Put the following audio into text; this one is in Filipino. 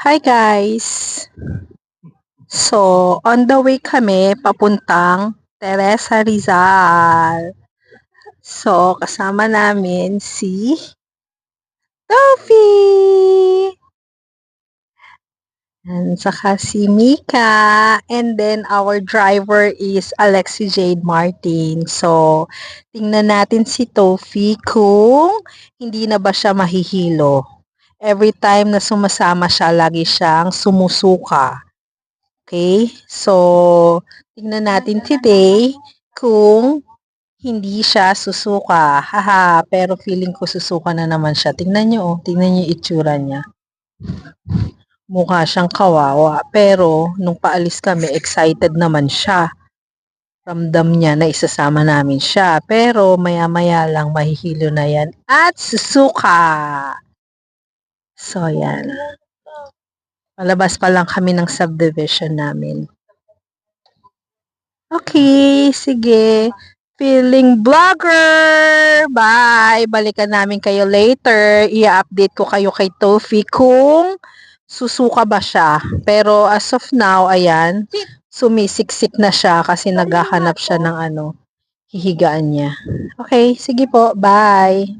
Hi guys! So, on the way kami papuntang Teresa Rizal. So, kasama namin si Sophie! And saka si Mika. And then our driver is Alexi Jade Martin. So, tingnan natin si Tofi kung hindi na ba siya mahihilo. Every time na sumasama siya, lagi siyang sumusuka. Okay? So, tingnan natin today kung hindi siya susuka. Haha, pero feeling ko susuka na naman siya. Tingnan niyo, oh. Tingnan niyo yung itsura niya. Mukha siyang kawawa. Pero, nung paalis kami, excited naman siya. Ramdam niya na isasama namin siya. Pero, maya-maya lang mahihilo na yan. At susuka! So, yan. Palabas pa lang kami ng subdivision namin. Okay, sige. Feeling vlogger! Bye! Balikan namin kayo later. I-update ko kayo kay Tofi kung susuka ba siya. Pero as of now, ayan, sumisiksik na siya kasi naghahanap siya ng hihigaan niya. Okay, sige po. Bye!